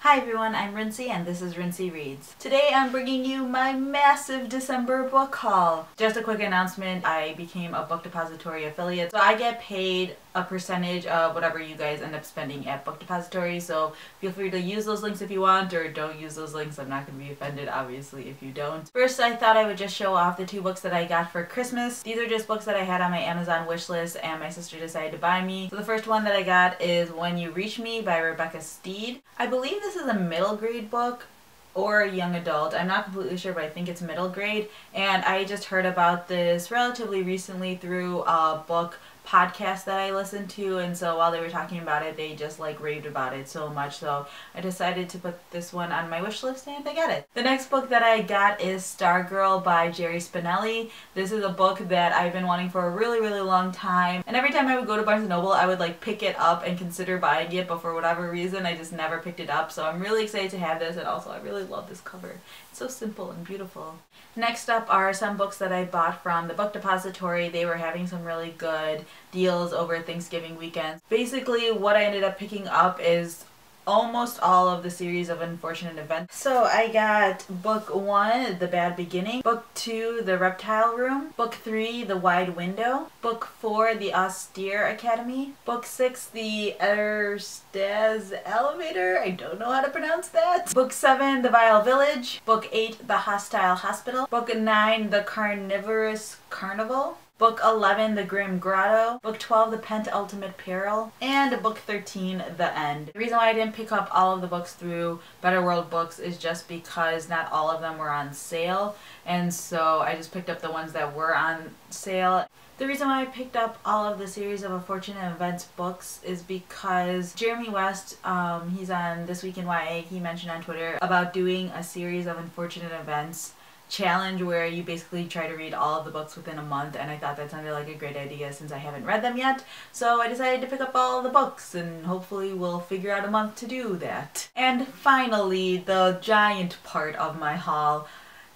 Hi everyone, I'm Rincey and this is Rincey Reads. Today I'm bringing you my massive December book haul. Just a quick announcement, I became a Book Depository affiliate, so I get paid a percentage of whatever you guys end up spending at Book Depository, so feel free to use those links if you want, or don't use those links. I'm not going to be offended, obviously, if you don't. First, I thought I would just show off the two books that I got for Christmas. These are just books that I had on my Amazon wishlist and my sister decided to buy me. So the first one that I got is When You Reach Me by Rebecca Steed. I believe this is a middle grade book or a young adult. I'm not completely sure, but I think it's middle grade. And I just heard about this relatively recently through a book podcast that I listened to, and so while they were talking about it, they just like raved about it so much, so I decided to put this one on my wish list and I got it. The next book that I got is Stargirl by Jerry Spinelli. This is a book that I've been wanting for a really long time, and every time I would go to Barnes & Noble I would like pick it up and consider buying it, but for whatever reason I just never picked it up, so I'm really excited to have this, and also I really love this cover. It's so simple and beautiful. Next up are some books that I bought from the Book Depository. They were having some really good deals over Thanksgiving weekend. Basically what I ended up picking up is almost all of the series of Unfortunate Events. So I got book 1, The Bad Beginning, book 2, The Reptile Room, book 3, The Wide Window, book 4, The Austere Academy, book 6, The Erstaz Elevator, I don't know how to pronounce that, book 7, The Vile Village, book 8, The Hostile Hospital, book 9, The Carnivorous Carnival, book 11, The Grim Grotto, book 12, The Penultimate Peril, and book 13, The End. The reason why I didn't pick up all of the books through Better World Books is just because not all of them were on sale, and so I just picked up the ones that were on sale. The reason why I picked up all of the series of Unfortunate Events books is because Jeremy West, he's on This Week in YA, he mentioned on Twitter about doing a series of Unfortunate Events challenge where you basically try to read all of the books within a month, and I thought that sounded like a great idea since I haven't read them yet, so I decided to pick up all the books, and hopefully we'll figure out a month to do that. And finally, the giant part of my haul.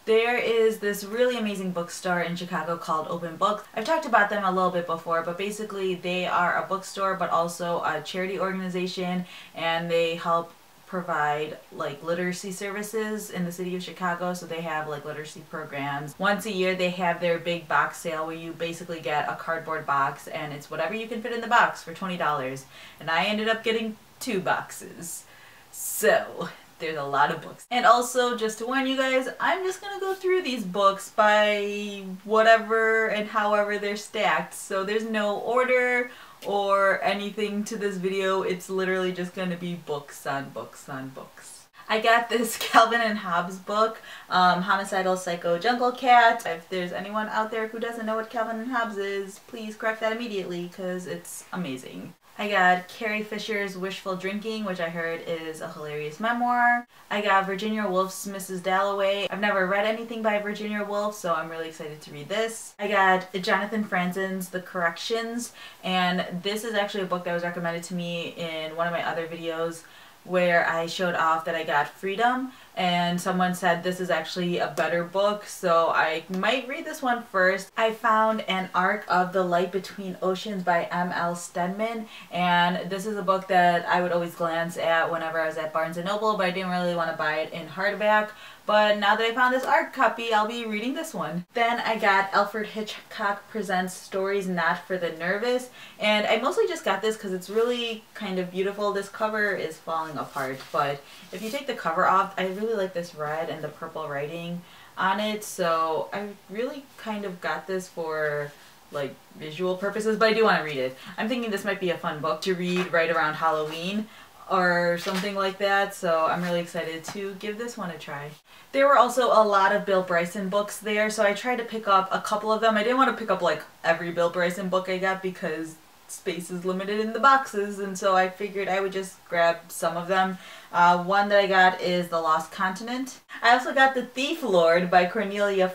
There is this really amazing bookstore in Chicago called Open Books. I've talked about them a little bit before, but basically they are a bookstore but also a charity organization, and they help provide like literacy services in the city of Chicago. So they have like literacy programs. Once a year they have their big box sale where you basically get a cardboard box and it's whatever you can fit in the box for $20, and I ended up getting 2 boxes. So there's a lot of books. And also, just to warn you guys, I'm just gonna go through these books by whatever and however they're stacked, so there's no order or anything to this video. It's literally just gonna be books on books on books. I got this Calvin and Hobbes book, Homicidal Psycho Jungle Cat. If there's anyone out there who doesn't know what Calvin and Hobbes is, please correct that immediately because it's amazing. I got Carrie Fisher's Wishful Drinking, which I heard is a hilarious memoir. I got Virginia Woolf's Mrs. Dalloway. I've never read anything by Virginia Woolf, so I'm really excited to read this. I got Jonathan Franzen's The Corrections, and this is actually a book that was recommended to me in one of my other videos where I showed off that I got Freedom, and someone said this is actually a better book, so I might read this one first. I found An Arc of the Light Between Oceans by M.L. Stedman, and this is a book that I would always glance at whenever I was at Barnes & Noble, but I didn't really want to buy it in hardback. But now that I found this art copy, I'll be reading this one. Then I got Alfred Hitchcock Presents Stories Not for the Nervous, and I mostly just got this because it's really kind of beautiful. This cover is falling apart, but if you take the cover off, I really like this red and the purple writing on it, so I really kind of got this for like visual purposes, but I do want to read it. I'm thinking this might be a fun book to read right around Halloween or something like that, so I'm really excited to give this one a try. There were also a lot of Bill Bryson books there, so I tried to pick up a couple of them. I didn't want to pick up like every Bill Bryson book I got because space is limited in the boxes, and so I figured I would just grab some of them. One that I got is The Lost Continent. I also got The Thief Lord by Cornelia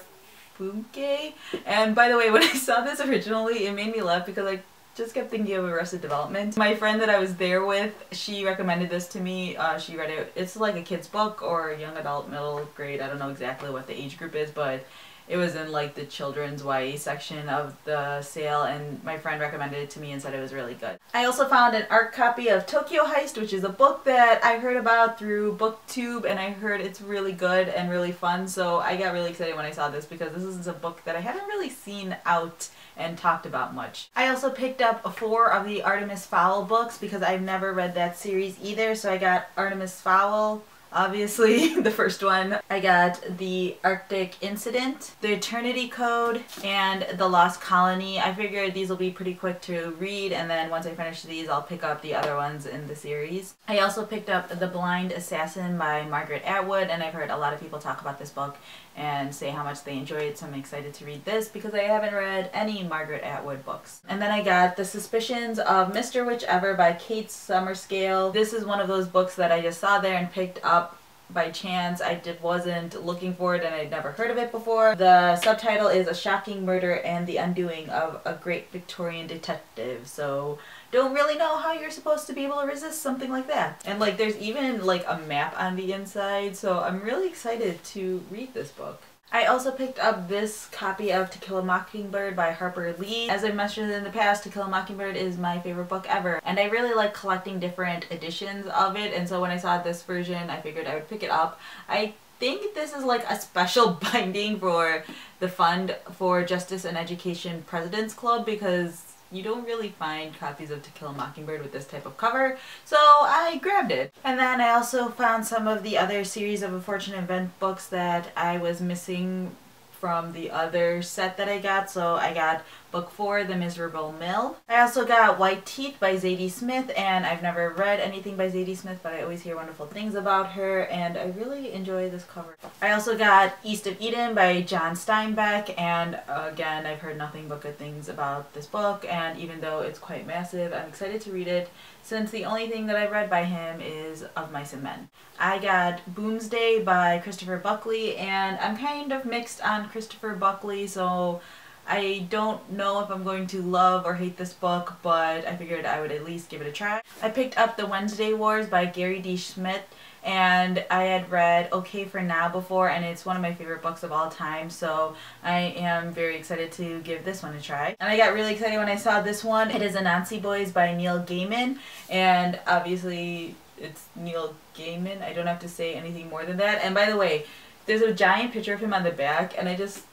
Funke, and by the way, when I saw this originally, it made me laugh because I just kept thinking of Arrested Development. My friend that I was there with, she recommended this to me. She read it. It's like a kid's book or young adult, middle grade. I don't know exactly what the age group is, but It was in like the children's YA section of the sale, and my friend recommended it to me and said it was really good. I also found an art copy of Tokyo Heist, which is a book that I heard about through BookTube, and I heard it's really good and really fun, so I got really excited when I saw this because this is a book that I hadn't really seen out and talked about much. I also picked up 4 of the Artemis Fowl books because I've never read that series either, so I got Artemis Fowl, obviously, the first one. I got The Arctic Incident, The Eternity Code, and The Lost Colony. I figured these will be pretty quick to read, and then once I finish these, I'll pick up the other ones in the series. I also picked up The Blind Assassin by Margaret Atwood, and I've heard a lot of people talk about this book and say how much they enjoy it, so I'm excited to read this because I haven't read any Margaret Atwood books. And then I got The Suspicions of Mr. Whichever by Kate Summerscale. This is one of those books that I just saw there and picked up by chance. I wasn't looking for it and I'd never heard of it before. The subtitle is A Shocking Murder and the Undoing of a Great Victorian Detective, so don't really know how you're supposed to be able to resist something like that. And like there's even like a map on the inside, so I'm really excited to read this book. I also picked up this copy of To Kill a Mockingbird by Harper Lee. As I've mentioned in the past, To Kill a Mockingbird is my favorite book ever, and I really like collecting different editions of it, and so when I saw this version, I figured I would pick it up. I think this is like a special binding for the Fund for Justice and Education President's Club because you don't really find copies of To Kill a Mockingbird with this type of cover, so I grabbed it. And then I also found some of the other series of Unfortunate Event books that I was missing from the other set that I got, so I got book 4, The Miserable Mill. I also got White Teeth by Zadie Smith, and I've never read anything by Zadie Smith, but I always hear wonderful things about her, and I really enjoy this cover. I also got East of Eden by John Steinbeck, and again, I've heard nothing but good things about this book, and even though it's quite massive, I'm excited to read it since the only thing that I've read by him is Of Mice and Men. I got Boomsday by Christopher Buckley, and I'm kind of mixed on Christopher Buckley, so I don't know if I'm going to love or hate this book, but I figured I would at least give it a try. I picked up The Wednesday Wars by Gary D. Schmidt, and I had read Okay for Now before, and it's one of my favorite books of all time, so I am very excited to give this one a try. And I got really excited when I saw this one. It is Anansi Boys by Neil Gaiman, and obviously it's Neil Gaiman. I don't have to say anything more than that. And by the way, there's a giant picture of him on the back, and I just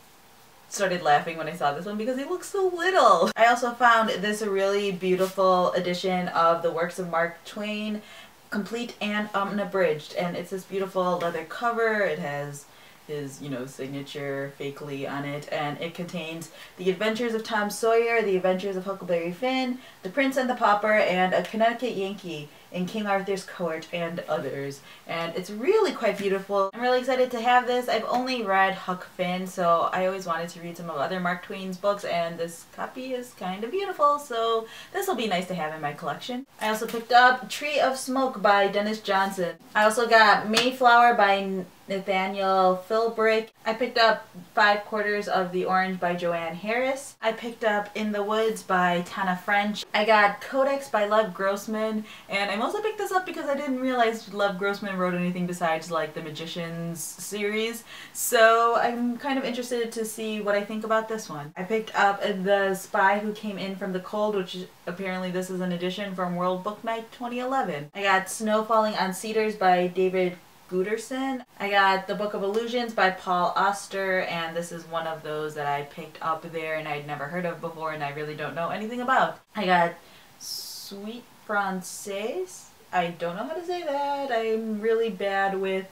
started laughing when I saw this one because he looks so little. I also found this a really beautiful edition of the works of Mark Twain, complete and unabridged, and it's this beautiful leather cover. It has his, signature fakely on it, and it contains The Adventures of Tom Sawyer, The Adventures of Huckleberry Finn, The Prince and the Pauper, and A Connecticut Yankee in King Arthur's Court, and others. And it's really quite beautiful. I'm really excited to have this. I've only read Huck Finn, so I always wanted to read some of other Mark Twain's books, and this copy is kind of beautiful, so this will be nice to have in my collection. I also picked up Tree of Smoke by Dennis Johnson. I also got Mayflower by Nathaniel Philbrick. I picked up 5/4 of the Orange by Joanne Harris. I picked up In the Woods by Tana French. I got Codex by Lev Grossman, and I mostly picked this up because I didn't realize Lev Grossman wrote anything besides like the Magicians series, so I'm kind of interested to see what I think about this one. I picked up The Spy Who Came In From the Cold, which apparently this is an edition from World Book Night 2011. I got Snow Falling on Cedars by David Guterson. I got The Book of Illusions by Paul Auster, and this is one of those that I picked up there and I'd never heard of before and I really don't know anything about. I got Sweet Francaise. I don't know how to say that. I'm really bad with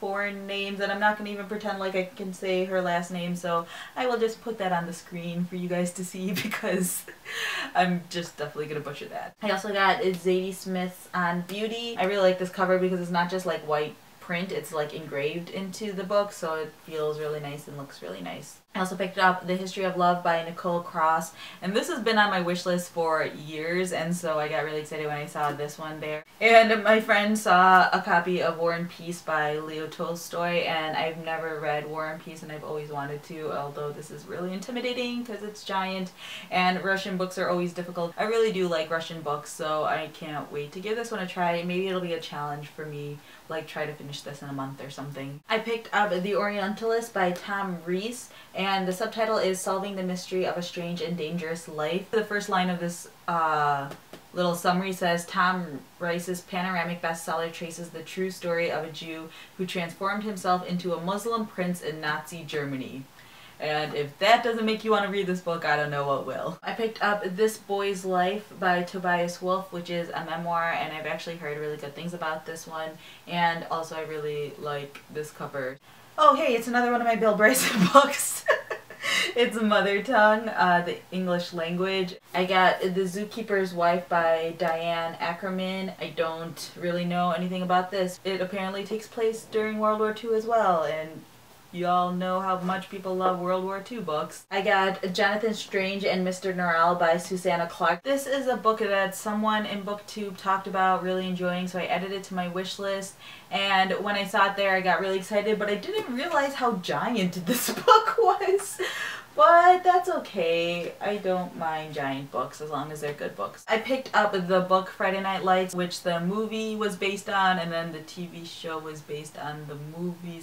foreign names, and I'm not going to even pretend like I can say her last name, so I will just put that on the screen for you guys to see because I'm just definitely going to butcher that. I also got Zadie Smith's On Beauty. I really like this cover because it's not just like white print, it's like engraved into the book, so it feels really nice and looks really nice. I also picked up The History of Love by Nicole Cross, and this has been on my wish list for years, and so I got really excited when I saw this one there. And my friend saw a copy of War and Peace by Leo Tolstoy, and I've never read War and Peace, and I've always wanted to, although this is really intimidating because it's giant, and Russian books are always difficult. I really do like Russian books, so I can't wait to give this one a try. Maybe it'll be a challenge for me, like try to finish this in a month or something. I picked up The Orientalist by Tom Rees, and the subtitle is Solving the Mystery of a Strange and Dangerous Life. The first line of this little summary says, Tom Rees's panoramic bestseller traces the true story of a Jew who transformed himself into a Muslim prince in Nazi Germany. And if that doesn't make you want to read this book, I don't know what will. I picked up This Boy's Life by Tobias Wolff, which is a memoir, and I've actually heard really good things about this one, and also I really like this cover. Oh hey, it's another one of my Bill Bryson books. It's Mother Tongue, the English language. I got The Zookeeper's Wife by Diane Ackerman. I don't really know anything about this. It apparently takes place during World War II as well, and you all know how much people love World War II books. I got Jonathan Strange and Mr. Norrell by Susanna Clark. This is a book that someone in BookTube talked about really enjoying, so I added it to my wish list. And when I saw it there, I got really excited, but I didn't realize how giant this book was. But that's okay. I don't mind giant books as long as they're good books. I picked up the book Friday Night Lights, which the movie was based on, and then the TV show was based on the movie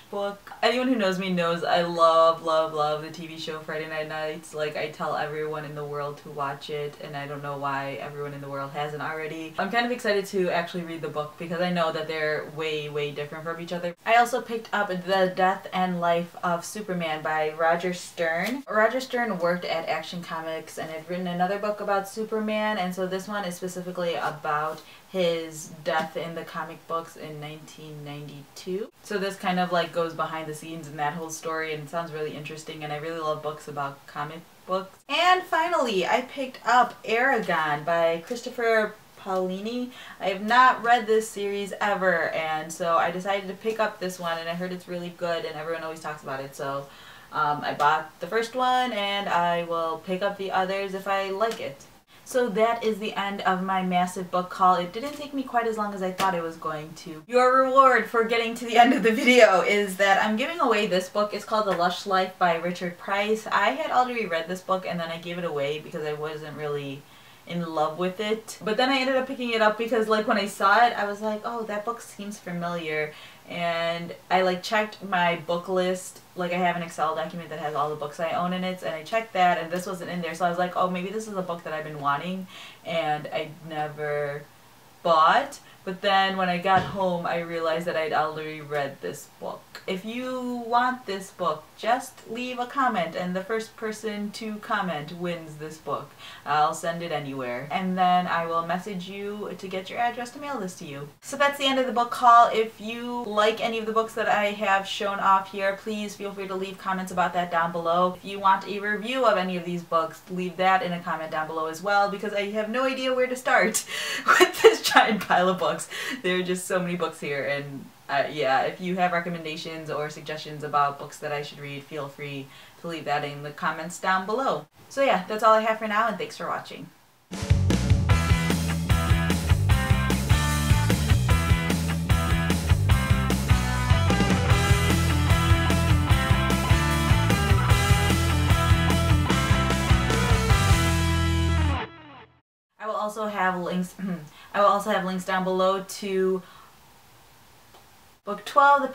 / book. Anyone who knows me knows I love, love, love the TV show Friday Night Lights. Like, I tell everyone in the world to watch it, and I don't know why everyone in the world hasn't already. I'm kind of excited to actually read the book because I know that they're way, way different from each other. I also picked up The Death and Life of Superman by Roger Stern. Roger Stern worked at Action Comics and had written another book about Superman, and so this one is specifically about his death in the comic books in 1992. So this kind of like goes behind the scenes in that whole story, and it sounds really interesting, and I really love books about comic books. And finally, I picked up Aragon by Christopher Paolini. I have not read this series ever, and so I decided to pick up this one, and I heard it's really good and everyone always talks about it, so I bought the first one and I will pick up the others if I like it. So that is the end of my massive book haul. It didn't take me quite as long as I thought it was going to. Your reward for getting to the end of the video is that I'm giving away this book. It's called The Lush Life by Richard Price. I had already read this book and then I gave it away because I wasn't really in love with it. But then I ended up picking it up because like when I saw it I was like, oh, that book seems familiar, and I like checked my book list. Like I have an Excel document that has all the books I own in it, and I checked that and this wasn't in there, so I was like, oh, maybe this is a book that I've been wanting and I never bought. But then when I got home I realized that I'd already read this book. If you want this book, just leave a comment and the first person to comment wins this book. I'll send it anywhere. And then I will message you to get your address to mail this to you. So that's the end of the book haul. If you like any of the books that I have shown off here, please feel free to leave comments about that down below. If you want a review of any of these books, leave that in a comment down below as well, because I have no idea where to start with this giant pile of books. There are just so many books here, and yeah, if you have recommendations or suggestions about books that I should read, feel free to leave that in the comments down below. So yeah, that's all I have for now, and thanks for watching. I will also have links down below to Book 12, the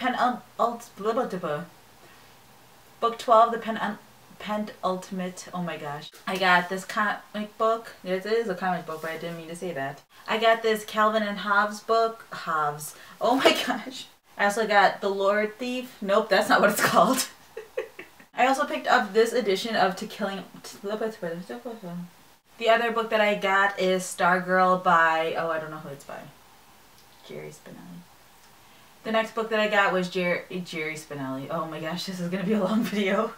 Penultimate. Oh my gosh. I got this comic book. It is a comic book, but I didn't mean to say that. I got this Calvin and Hobbes book. Hobbes. Oh my gosh. I also got The Lord Thief. Nope, that's not what it's called. I also picked up this edition of To Killing... The other book that I got is Stargirl by... oh, I don't know who it's by. Jerry Spinelli. The next book that I got was Jerry Spinelli. Oh my gosh, this is going to be a long video.